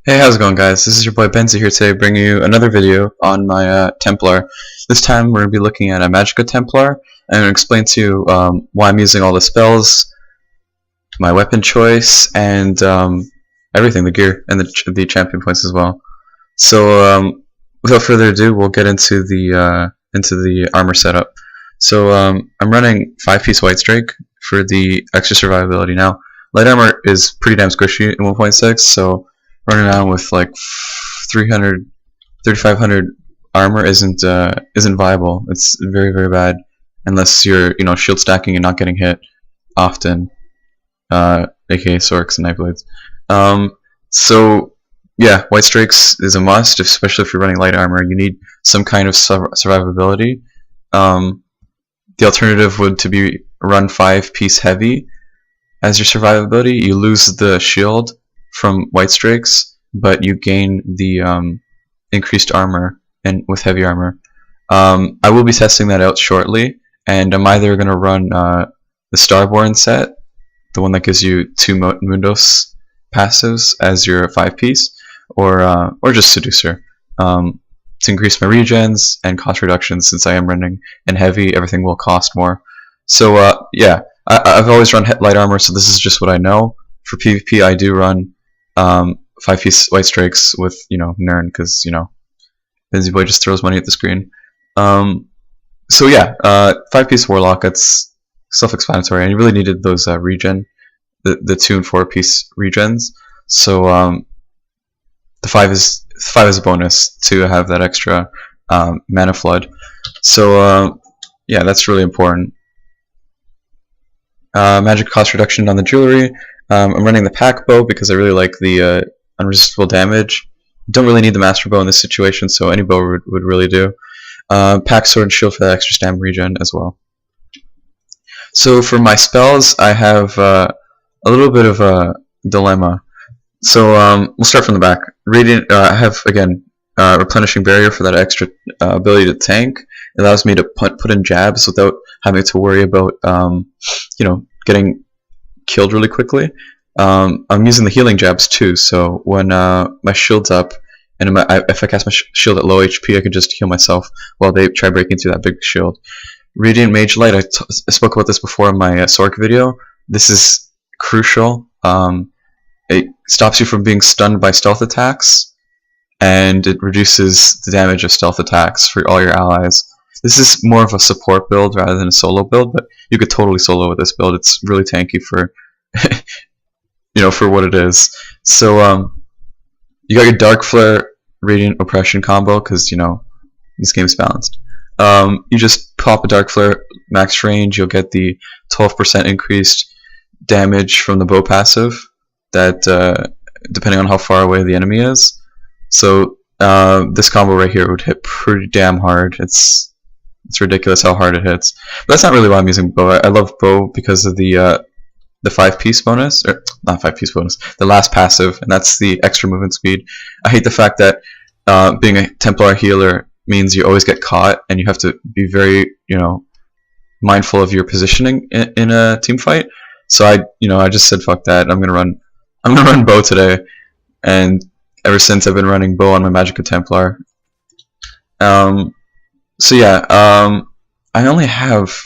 Hey, how's it going, guys? This is your boy Benzi here today, bringing you another video on my Templar. This time we're going to be looking at a Magicka Templar, and I'm going to explain to you why I'm using all the spells, my weapon choice, and everything, the gear, and the champion points as well. So without further ado, we'll get into the armor setup. So I'm running 5-piece White Strike for the extra survivability. Now, light armor is pretty damn squishy in 1.6, so running around with like 300, 3,500 armor isn't viable. It's very, very bad unless you're shield stacking and not getting hit often, aka Sorks and Nightblades. So yeah, White Strikes is a must, especially if you're running light armor. You need some kind of survivability. The alternative would to be run 5-piece heavy as your survivability. You lose the shield from White Strikes, but you gain the increased armor and with heavy armor. I will be testing that out shortly, and I'm either going to run the Starborn set, the one that gives you 2 Mundos passives as your 5-piece, or just Seducer to increase my regens and cost reduction. Since I am running in heavy, everything will cost more. So yeah, I've always run light armor, so this is just what I know. For PvP, I do run 5-piece White Strikes with Nern, because Busy Boy just throws money at the screen. So yeah, 5-piece Warlock, that's self-explanatory, and you really needed those regen, the 2 and 4-piece regens. So the 5 is a bonus to have that extra mana flood. So yeah, that's really important. Magic cost reduction on the jewelry. I'm running the pack bow because I really like the unresistible damage. Don't really need the master bow in this situation, so any bow would really do. Pack sword and shield for that extra stam regen as well. So for my spells, I have a little bit of a dilemma. So we'll start from the back. Radiant. I have again replenishing barrier for that extra ability to tank. It allows me to put in jabs without having to worry about getting killed really quickly. I'm using the healing jabs too, so when my shield's up and if I cast my shield at low HP, I can just heal myself while they try breaking through that big shield. Radiant Mage Light, I spoke about this before in my Sork video. This is crucial. It stops you from being stunned by stealth attacks, and it reduces the damage of stealth attacks for all your allies. This is more of a support build rather than a solo build, but you could totally solo with this build. It's really tanky for for what it is. So you got your Dark Flare Radiant Oppression combo, because this game's balanced. You just pop a Dark Flare max range, you'll get the 12% increased damage from the bow passive, that depending on how far away the enemy is. So this combo right here would hit pretty damn hard. It's ridiculous how hard it hits. But that's not really why I'm using bow. I love bow because of the 5-piece bonus, or not 5-piece bonus, the last passive, and that's the extra movement speed. I hate the fact that being a Templar healer means you always get caught, and you have to be very mindful of your positioning in a team fight. So I just said fuck that. I'm gonna run bow today, and ever since I've been running bow on my Magicka Templar. So yeah, I only have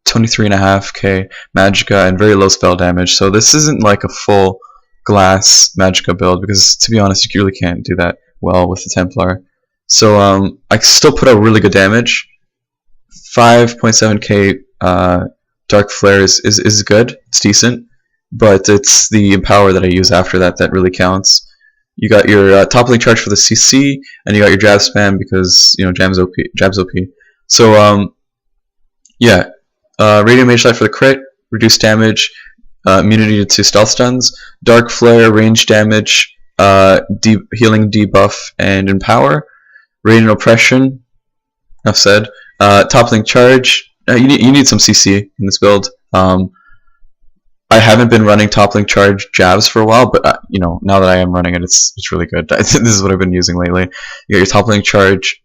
23.5k Magicka and very low spell damage, so this isn't like a full glass Magicka build, because to be honest, you really can't do that well with the Templar. So I still put out really good damage. 5.7k Dark Flare is good, it's decent, but it's the Empower that I use after that that really counts. You got your toppling charge for the CC, and you got your jab spam because jabs OP. So yeah, Radiant Mage Light for the crit, reduced damage, immunity to stealth stuns, Dark Flare, range damage, healing debuff, and Empower. Radiant Oppression, enough said. Toppling charge, you need some CC in this build. I haven't been running toppling charge jabs for a while, but now that I am running it, it's really good. This is what I've been using lately. You got your toppling charge,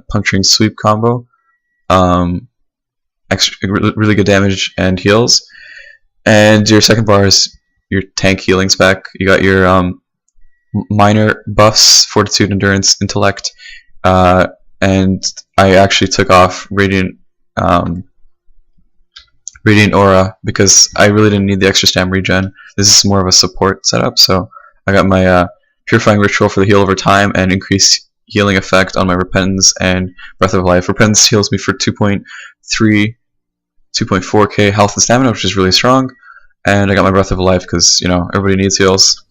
puncturing sweep combo, really good damage and heals, and your second bar is your tank healing spec. You got your minor buffs: Fortitude, Endurance, Intellect, and I actually took off Radiant Aura because I really didn't need the extra stam regen. This is more of a support setup, so I got my Purifying Ritual for the heal over time and increased healing effect on my Repentance and Breath of Life. Repentance heals me for 2.4k health and stamina, which is really strong, and I got my Breath of Life because, you know, everybody needs heals.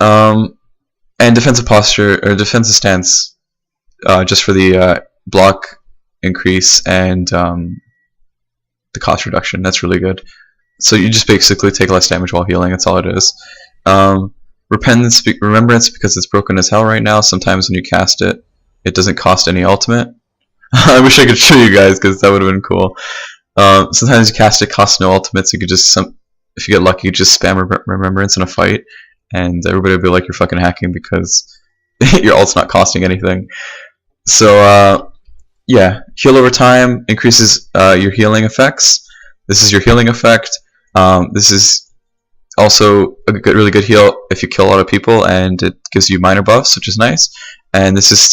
And Defensive Posture, or Defensive Stance, just for the block increase and the cost reduction. That's really good. So you just basically take less damage while healing. That's all it is. Remembrance, because it's broken as hell right now. Sometimes when you cast it, it doesn't cost any ultimate. I wish I could show you guys because that would have been cool. Sometimes you cast it, costs no ultimate, so you could just, if you get lucky, you just spam Remembrance in a fight, and everybody will be like, you're fucking hacking because your ult's not costing anything. So yeah, heal over time increases your healing effects. This is your healing effect. This is also a really good heal if you kill a lot of people, and it gives you minor buffs, which is nice. And this is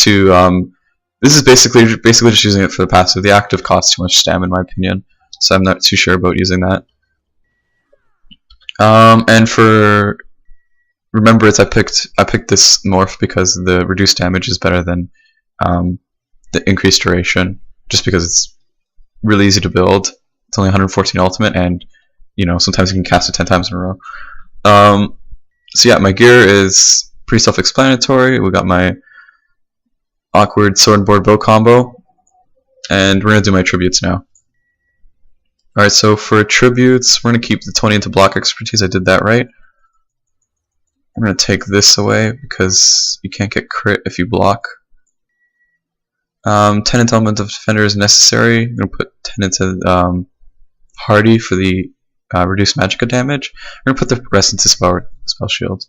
basically just using it for the passive. The active costs too much stam, in my opinion, so I'm not too sure about using that. And for Remembrance, I picked this morph because the reduced damage is better than the increased duration, just because it's really easy to build. It's only 114 ultimate, and you know, sometimes you can cast it 10 times in a row. So yeah, my gear is pretty self-explanatory. We got my awkward sword and board bow combo, and we're gonna do my tributes now. Alright, so for tributes, we're gonna keep the 20 into block expertise. I did that right. I'm gonna take this away because you can't get crit if you block. 10 into Element of Defender is necessary. I'm gonna put 10 into Hardy for the reduced Magicka damage. I'm gonna put the rest into Spell Shield.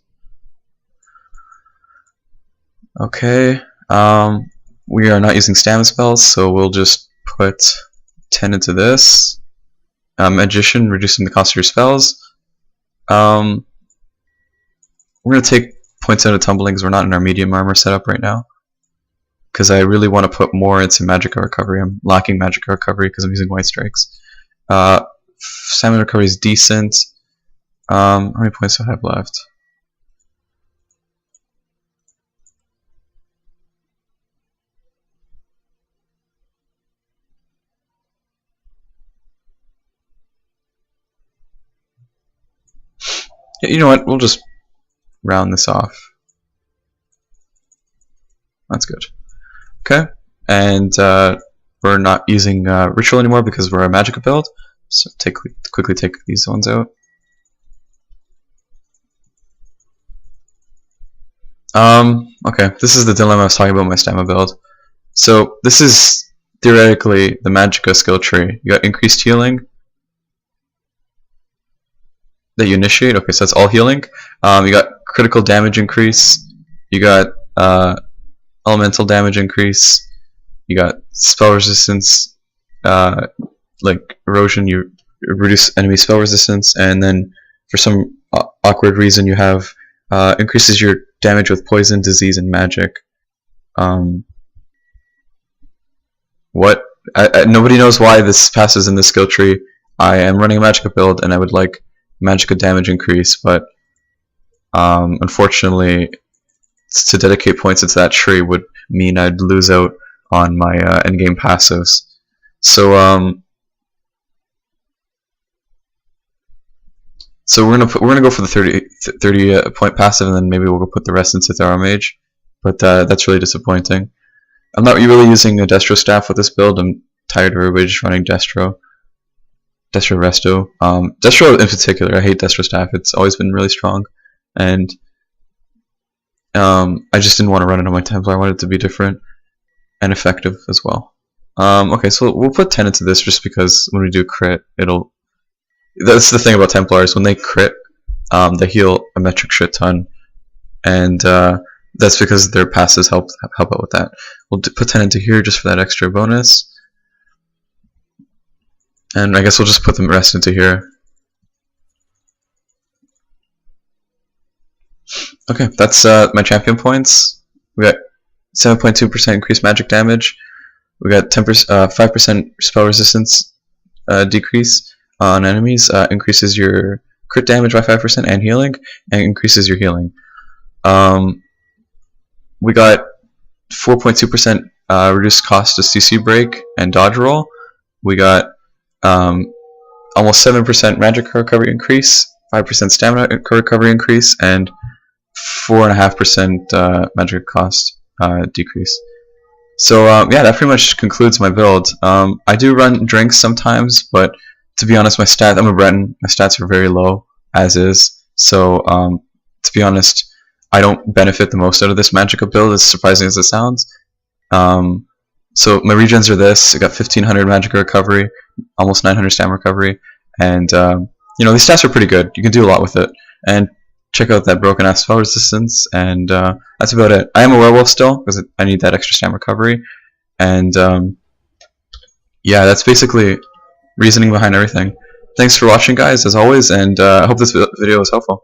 Okay. We are not using stam spells, so we'll just put 10 into this. Magician, reducing the cost of your spells. We're gonna take points out of Tumbling because we're not in our medium armor setup right now, because I really want to put more into Magicka Recovery. I'm lacking Magicka Recovery because I'm using White Strikes. Stamina Recovery is decent. How many points do I have left? Yeah, you know what? We'll just round this off. That's good. Okay, and we're not using Ritual anymore because we're a Magicka build. So quickly take these ones out. Okay, this is the dilemma I was talking about in my stamina build. So this is theoretically the Magicka skill tree. You got increased healing that you initiate. Okay, so that's all healing. You got critical damage increase. You got elemental damage increase. You got spell resistance, like erosion. You reduce enemy spell resistance, and then for some awkward reason you have increases your damage with poison, disease, and magic. What? Nobody knows why this passes in the skill tree. I am running a Magicka build, and I would like Magicka damage increase, but unfortunately, to dedicate points into that tree would mean I'd lose out on my endgame passives. So we're gonna go for the 30 point passive, and then maybe we'll go put the rest into Thera Mage. But that's really disappointing. I'm not really using a Destro staff with this build. I'm tired of everybody just running Destro Resto. Destro in particular, I hate Destro staff. It's always been really strong, and I just didn't want to run it on my Templar. I wanted it to be different and effective as well. Okay, so we'll put 10 into this just because when we do crit, it'll... That's the thing about Templars. When they crit, they heal a metric shit ton, and that's because their passes help out with that. We'll put 10 into here just for that extra bonus, and I guess we'll just put the rest into here. Okay, that's my champion points. We got 7.2% increased magic damage. We got 5% spell resistance decrease on enemies. Increases your crit damage by 5% and healing, and increases your healing. We got 4.2% reduced cost to CC break and dodge roll. We got almost 7% magic recovery increase, 5% stamina recovery increase, and 4.5% magic cost decrease. So yeah, that pretty much concludes my build. I do run drinks sometimes, but to be honest, I'm a Breton. My stats are very low as is. So to be honest, I don't benefit the most out of this Magicka build, as surprising as it sounds. So my regens are this. I got 1500 Magicka recovery, almost 900 stam recovery, and you know, these stats are pretty good. You can do a lot with it. And check out that broken ass spell resistance, and that's about it. I am a werewolf still because I need that extra stam recovery, and yeah, that's basically reasoning behind everything. Thanks for watching, guys, as always, and I hope this video was helpful.